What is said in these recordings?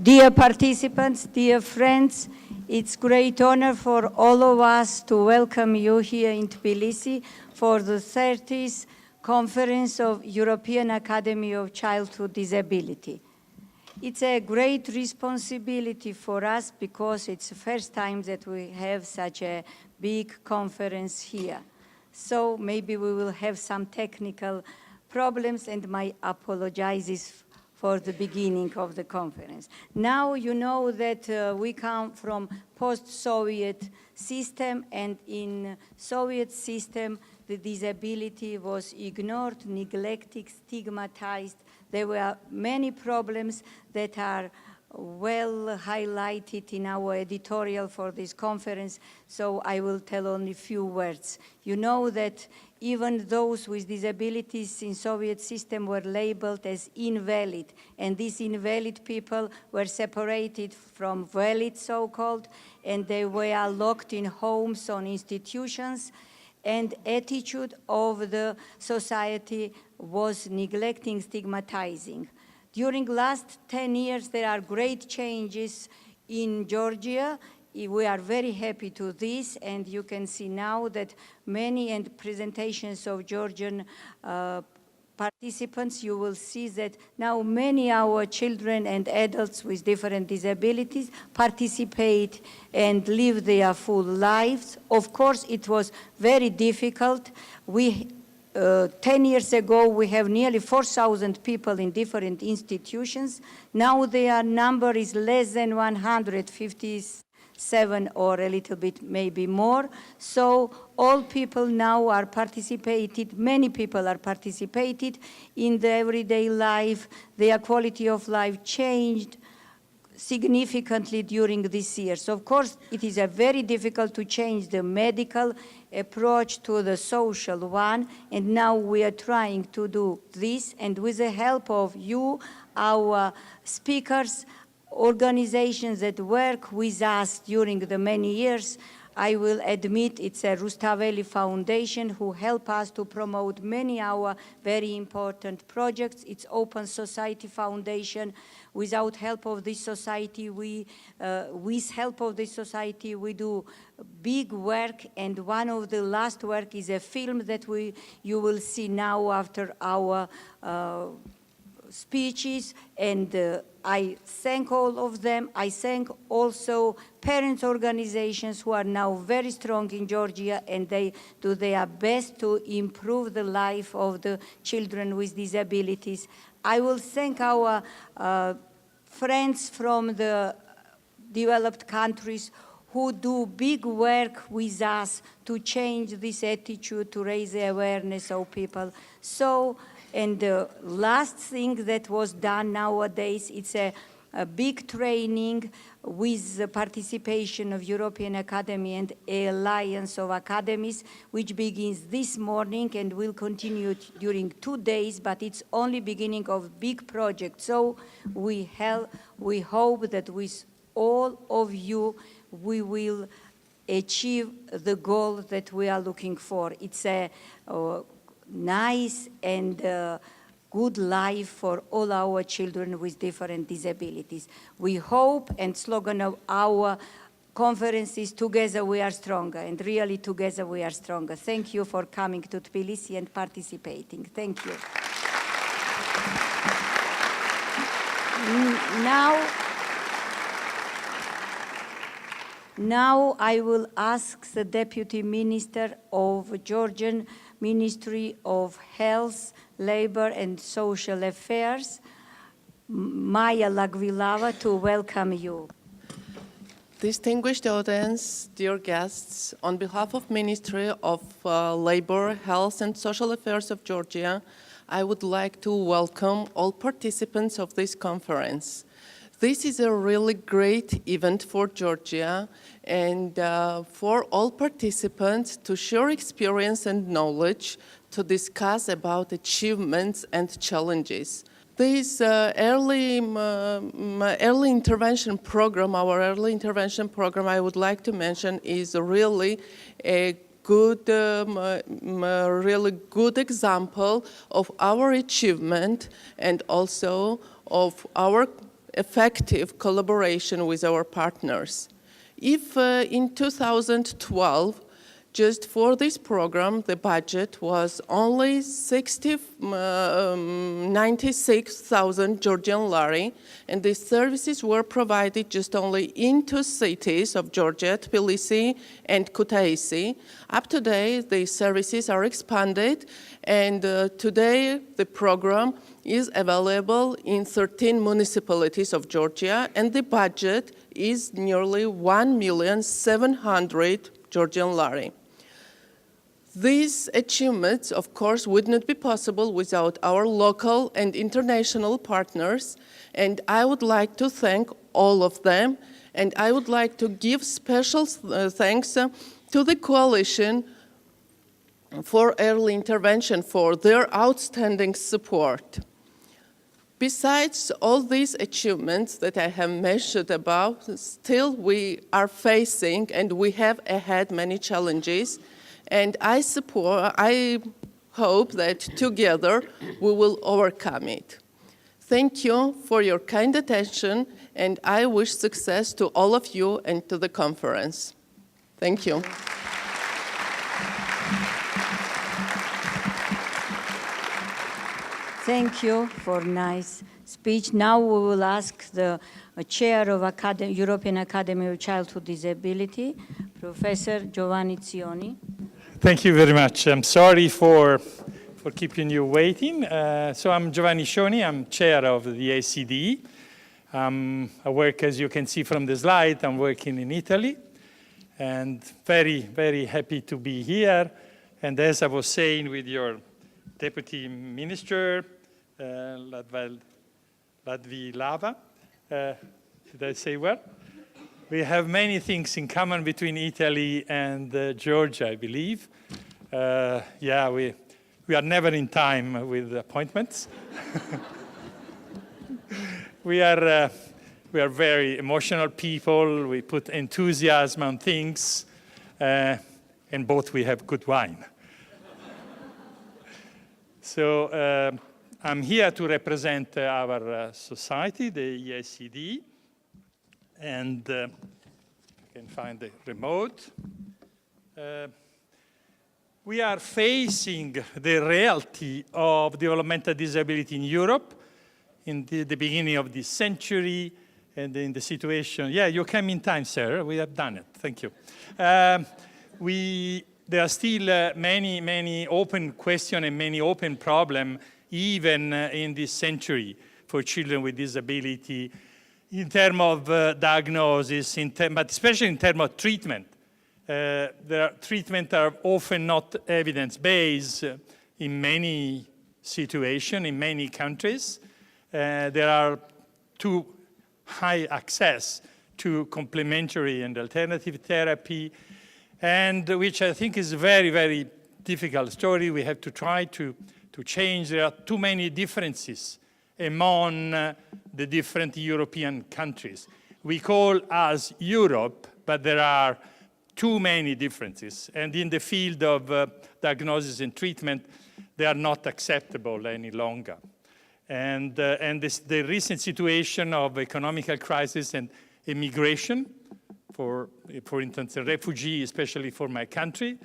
Dear participants, dear friends, it's great honor for all of us to welcome you here in Tbilisi for the 30th Conference of European Academy of Childhood Disability. It's a great responsibility for us because it's the first time that we have such a big conference here. So maybe we will have some technical problems, and my apologies for the beginning of the conference. Now you know that we come from post-Soviet system, and in Soviet system the disability was ignored, neglected, stigmatized. There were many problems that are well highlighted in our editorial for this conference, so I will tell only a few words. You know that even those with disabilities in Soviet system were labeled as invalid, and these invalid people were separated from valid, so-called, and they were locked in homes, on institutions, and attitude of the society was neglecting, stigmatizing. During last 10 years, there are great changes in Georgia. We are very happy to this, and you can see now that many and presentations of Georgian participants, you will see that now many our children and adults with different disabilities participate and live their full lives. Of course, it was very difficult. 10 years ago, we have nearly 4,000 people in different institutions. Now their number is less than 157 or a little bit maybe more. So all people now are participated, many people are participated in the everyday life. Their quality of life changed significantly during this year. So of course, it is very difficult to change the medical approach to the social one, and now we are trying to do this, and with the help of you, our speakers, organizations that work with us during the many years, I will admit it's a Rustaveli Foundation who help us to promote many our very important projects. It's Open Society Foundation. Without help of this society, with help of this society, we do big work, and one of the last work is a film that you will see now after our speeches, and I thank all of them. I thank also parents' organizations who are now very strong in Georgia, and they do their best to improve the life of the children with disabilities. I will thank our friends from the developed countries who do big work with us to change this attitude, to raise the awareness of people. So, and the last thing that was done nowadays, it's a big training with the participation of European Academy and Alliance of Academies, which begins this morning and will continue during 2 days, but it's only beginning of big project. So we hope that with all of you, we will achieve the goal that we are looking for. It's a nice and good life for all our children with different disabilities. We hope, and slogan of our conference is "Together we are stronger," and really together we are stronger. Thank you for coming to Tbilisi and participating. Thank you. Now I will ask the Deputy Minister of Georgian Ministry of Health, Labor and Social Affairs, Maya Lagvilava, to welcome you. Distinguished audience, dear guests, on behalf of Ministry of Labor, Health and Social Affairs of Georgia, I would like to welcome all participants of this conference. This is a really great event for Georgia and for all participants to share experience and knowledge to discuss about achievements and challenges. This early intervention program, our early intervention program, I would like to mention, is really a really good example of our achievement and also of our effective collaboration with our partners. If in 2012, just for this program, the budget was only 96,000 Georgian lari, and the services were provided just only in 2 cities of Georgia, Tbilisi and Kutaisi. Up to date, the services are expanded, and today the program is available in 13 municipalities of Georgia, and the budget is nearly 1,700,000 Georgian lari. These achievements, of course, would not be possible without our local and international partners, and I would like to thank all of them, and I would like to give special thanks to the Coalition for Early Intervention for their outstanding support. Besides all these achievements that I have mentioned above, still we are facing and we have ahead many challenges, and I hope that together we will overcome it. Thank you for your kind attention, and I wish success to all of you and to the conference. Thank you. Thank you for nice speech. Now we will ask the chair of European Academy of Childhood Disability, Professor Giovanni. Thank you very much. I'm sorry for keeping you waiting. So I'm Giovanni, I'm chair of the EACD. I work, as you can see from the slide, I'm working in Italy, and very, very happy to be here. And as I was saying with your Deputy Minister, Ladvilava, did I say well? We have many things in common between Italy and Georgia, I believe. Yeah, we are never in time with appointments. We are very emotional people. We put enthusiasm on things, and both we have good wine. So I'm here to represent our society, the EACD. And I can find the remote. We are facing the reality of developmental disability in Europe in the beginning of this century, and in the situation. Yeah, you came in time, sir. We have done it. Thank you. There are still many open questions and many open problems, even in this century, for children with disability, in terms of diagnosis, but especially in terms of treatment. Treatment are often not evidence-based in many situations, in many countries. There are too high access to complementary and alternative therapy, and which I think is a very, very difficult story. We have to try to change. There are too many differences among the different European countries. We call us Europe, but there are too many differences. And in the field of diagnosis and treatment, they are not acceptable any longer. And the recent situation of economical crisis and immigration, for instance, a refugee, especially for my country,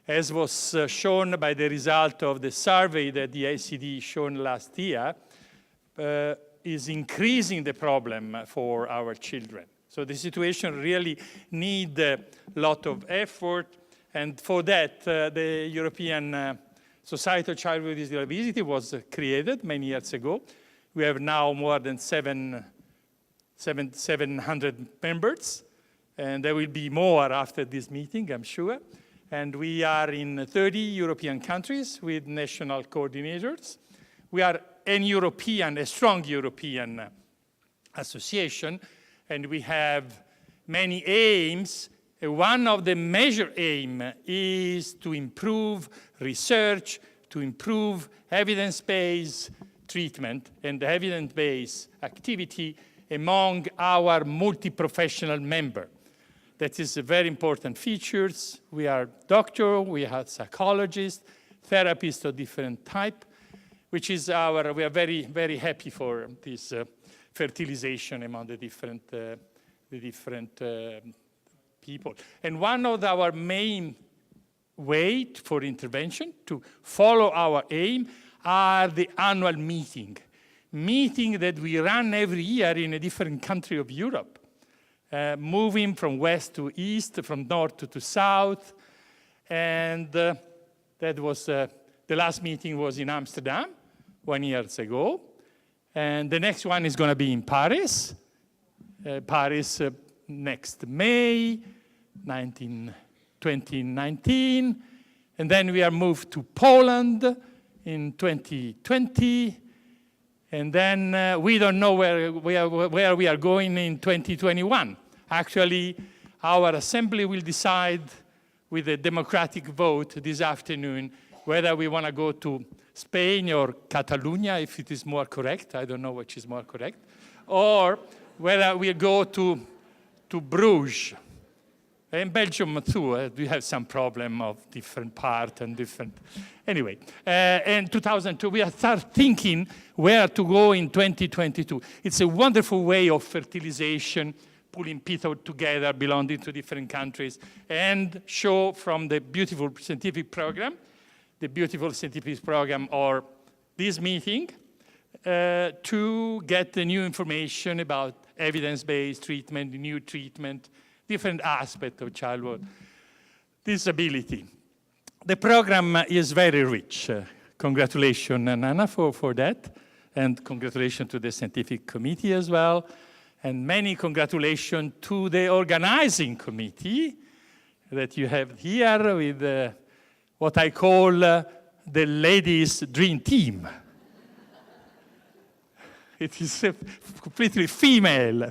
as was shown by the result of the survey that the EACD shown last year, is increasing the problem for our children. So the situation really needs a lot of effort, and for that, the European Society of Childhood Disability was created many years ago. We have now more than 700 members, and there will be more after this meeting, I'm sure. And we are in 30 European countries with national coordinators. We are a strong European association, and we have many aims. One of the major aims is to improve research, to improve evidence-based treatment and evidence-based activity among our multi-professional members. That is a very important feature. We are doctors, we are psychologists, therapists of different type, which is we are very, very happy for this fertilization among the different people. And one of our main way for intervention to follow our aim are the annual meeting that we run every year in a different country of Europe, moving from west to east, from north to south. And that was, the last meeting was in Amsterdam 1 year ago. And the next one is going to be in Paris, next May 2019. And then we are moved to Poland in 2020. And then we don't know where we are going in 2021. Actually, our assembly will decide with a democratic vote this afternoon whether we want to go to Spain or Catalonia, if it is more correct. I don't know which is more correct. Or whether we go to Bruges. In Belgium, too, we have some problem of different part and different... Anyway, in 2002, we start thinking where to go in 2022. It's a wonderful way of fertilization, pulling people together belonging to different countries, and show from the beautiful scientific program, or this meeting, to get the new information about evidence-based treatment, new treatment, different aspects of childhood disability. The program is very rich. Congratulations, Nana, for that. And congratulations to the scientific committee as well. And many congratulations to the organizing committee that you have here with what I call the ladies' dream team. It is completely female.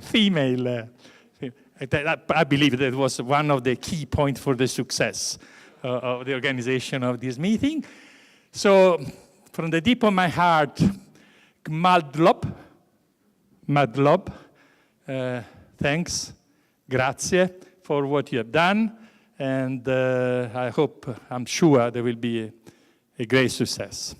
I believe that was one of the key points for the success of the organization of this meeting. So, from the deep of my heart, Madlob, thanks, grazie for what you have done, and I'm sure there will be a great success.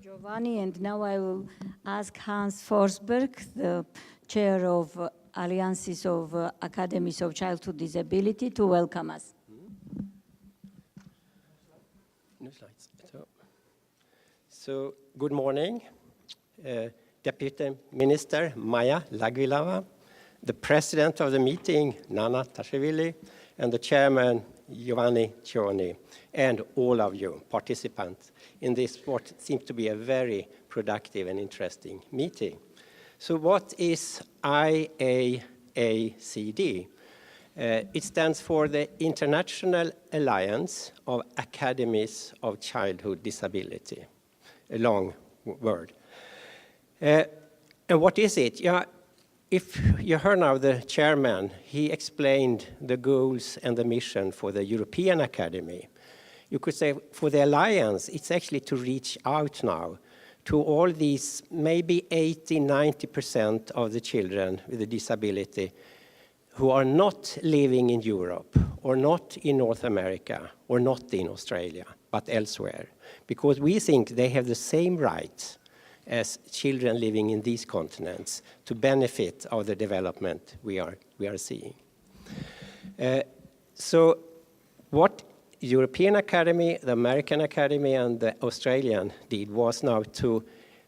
Giovanni, and now I will ask Hans Forsberg, the chair of Alliances of Academies of Childhood Disability, to welcome us. No slides. So good morning, Deputy Minister Maja Lagvilava, the president of the meeting, Nana Tashvili, and the chairman, Giovanni, and all of you participants in this what seems to be a very productive and interesting meeting. So what is EACD? It stands for the International Alliance of Academies of Childhood Disability, a long word. And what is it? Yeah, if you heard now the chairman, he explained the goals and the mission for the European Academy. You could say for the Alliance, it's actually to reach out now to all these maybe 80–90% of the children with a disability who are not living in Europe or not in North America or not in Australia, but elsewhere. Because we think they have the same rights as children living in these continents to benefit of the development we are seeing. So what European Academy, the American Academy, and the Australian did was now to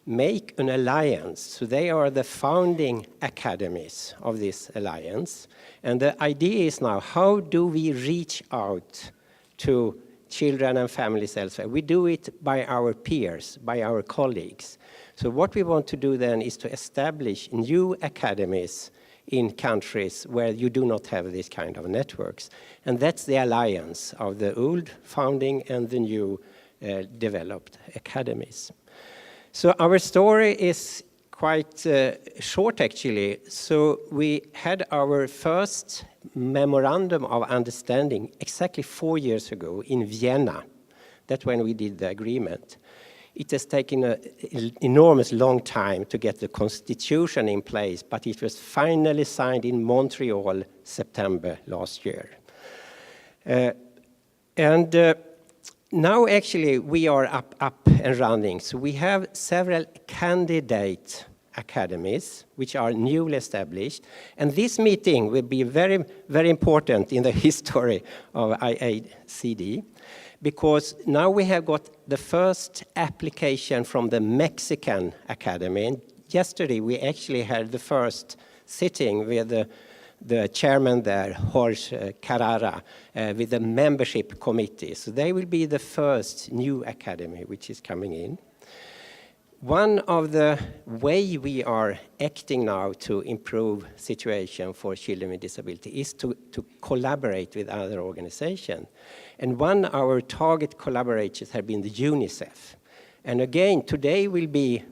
make an alliance. So they are the founding academies of this alliance. And the idea is now, how do we reach out to children and families elsewhere? We do it by our peers, by our colleagues. So what we want to do then is to establish new academies in countries where you do not have this kind of networks. And that's the alliance of the old founding and the new developed academies. So our story is quite short, actually. So we had our first memorandum of understanding exactly 4 years ago in Vienna. That's when we did the agreement. It has taken an enormous long time to get the constitution in place, but it was finally signed in Montreal, September last year. Now actually we are up and running. So we have several candidate academies which are newly established. And this meeting will be very, very important in the history of EACD, because now we have got the first application from the Mexican Academy. And yesterday we actually had the first sitting with the chairman there, Jorge Carrara, with the membership committee. So they will be the first new academy which is coming in. One of the way we are acting now to improve situation for children with disability is to collaborate with other organizations. And one of our target collaborators have been the UNICEF. And again, today will be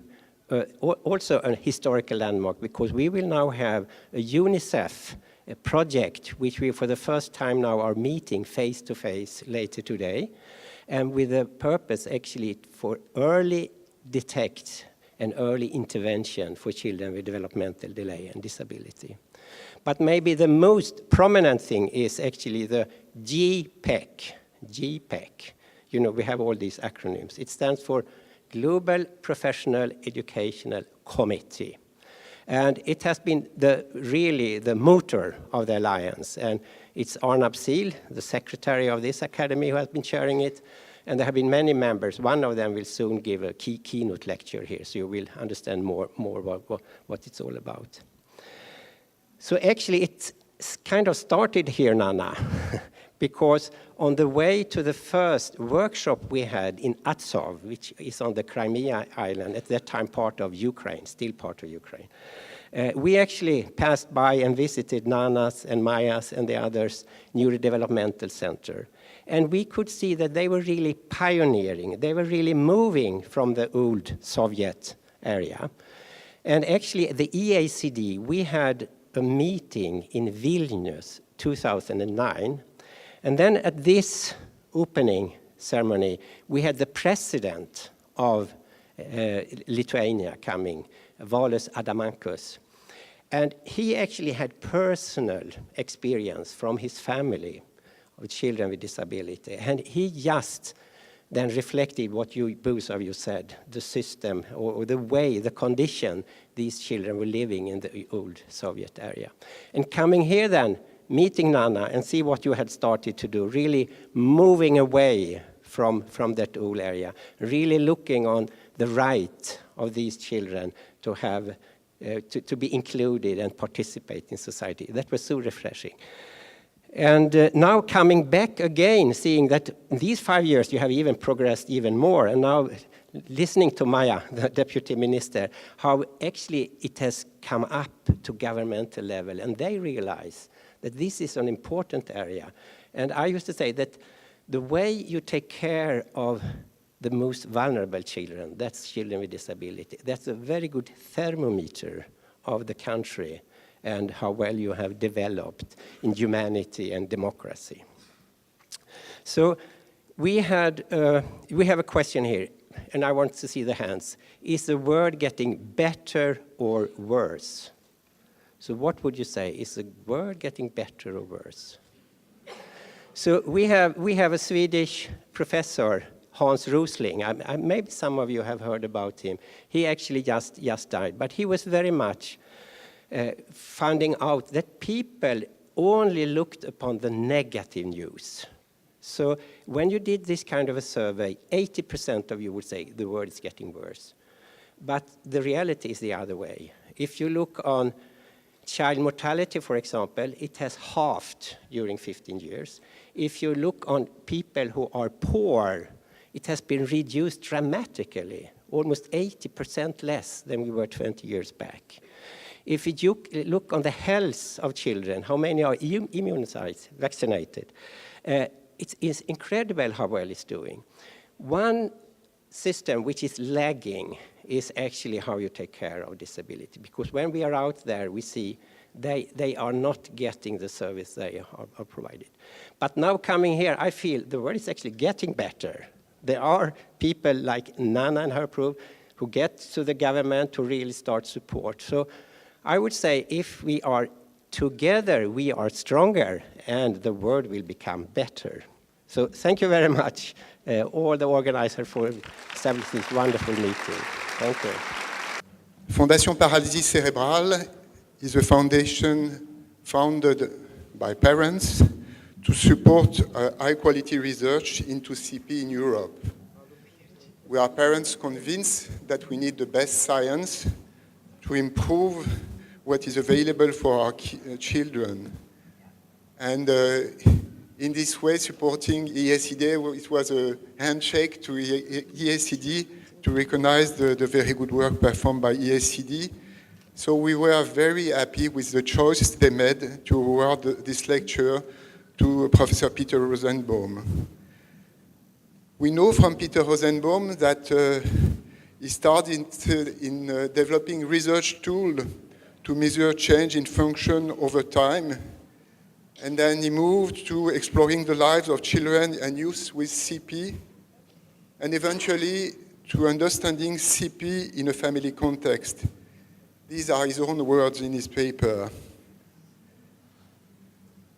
also a historical landmark, because we will now have a UNICEF project, which we for the first time now are meeting face to face later today, and with the purpose actually for early detect and early intervention for children with developmental delay and disability. But maybe the most prominent thing is actually the GPEC. GPEC. You know, we have all these acronyms. It stands for Global Professional Educational Committee. And it has been really the motor of the alliance. And it's Arnab Sil, the secretary of this academy, who has been chairing it. And there have been many members. One of them will soon give a keynote lecture here, so you will understand more about what it's all about. So actually, it's kind of started here, Nana, because on the way to the first workshop we had in Atsov, which is on the Crimea island, at that time part of Ukraine, still part of Ukraine, we actually passed by and visited Nana's and Maya's and the others' neurodevelopmental center. And we could see that they were really pioneering. They were really moving from the old Soviet area. And actually, the EACD, we had a meeting in Vilnius, 2009. And then at this opening ceremony, we had the president of Lithuania coming, Valius Adamankus. And he actually had personal experience from his family of children with disability. And he just then reflected what you, both of you said, the system or the way, the condition these children were living in the old Soviet area. And coming here then, meeting Nana and see what you had started to do, really moving away from that old area, really looking on the right of these children to have, to be included and participate in society. That was so refreshing. And now coming back again, seeing that in these 5 years you have even progressed even more, and now listening to Maya, the deputy minister, how actually it has come up to governmental level, and they realize that this is an important area. And I used to say that the way you take care of the most vulnerable children, that's children with disability, that's a very good thermometer of the country and how well you have developed in humanity and democracy. So we have a question here, and I want to see the hands. Is the world getting better or worse? So what would you say? Is the world getting better or worse? So we have a Swedish professor, Hans Rosling. Maybe some of you have heard about him. He actually just died, but he was very much finding out that people only looked upon the negative news. So when you did this kind of a survey, 80% of you would say the world is getting worse. But the reality is the other way. If you look on child mortality, for example, it has halved during 15 years. If you look on people who are poor, it has been reduced dramatically, almost 80% less than we were 20 years back. If you look on the health of children, how many are immunized, vaccinated, it is incredible how well it's doing. One system which is lagging is actually how you take care of disability. Because when we are out there, we see they are not getting the service they are provided. But now coming here, I feel the world is actually getting better. There are people like Nana and her group who get to the government to really start support. So I would say if we are together we are stronger and the world will become better. So thank you very much, all the organizers, for establishing this wonderful meeting. Thank you. Fondation Paralysie Cérébrale is a foundation founded by parents to support high-quality research into CP in Europe. We are parents convinced that we need the best science to improve what is available for our children. And in this way, supporting EACD, it was a handshake to EACD to recognize the very good work performed by EACD. So we were very happy with the choice they made to award this lecture to Professor Peter Rosenbaum. We know from Peter Rosenbaum that he started in developing research tools to measure change in function over time, and then he moved to exploring the lives of children and youth with CP, and eventually to understanding CP in a family context. These are his own words in his paper.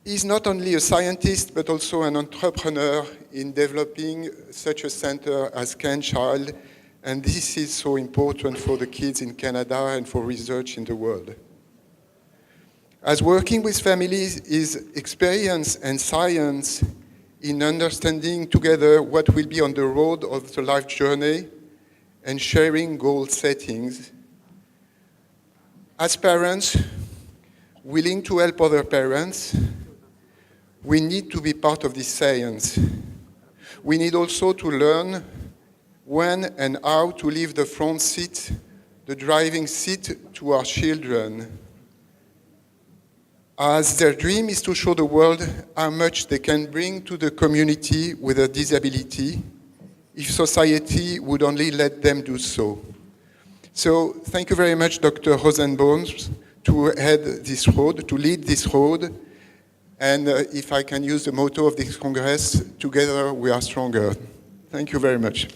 He's not only a scientist, but also an entrepreneur in developing such a center as CanChild, and this is so important for the kids in Canada and for research in the world. As working with families is experience and science in understanding together what will be on the road of the life journey and sharing goal settings. As parents, willing to help other parents, we need to be part of this science. We need also to learn when and how to leave the front seat, the driving seat, to our children, as their dream is to show the world how much they can bring to the community with a disability if society would only let them do so. So thank you very much, Dr. Rosenbaum, to head this road, to lead this road. And if I can use the motto of this Congress, together we are stronger. Thank you very much.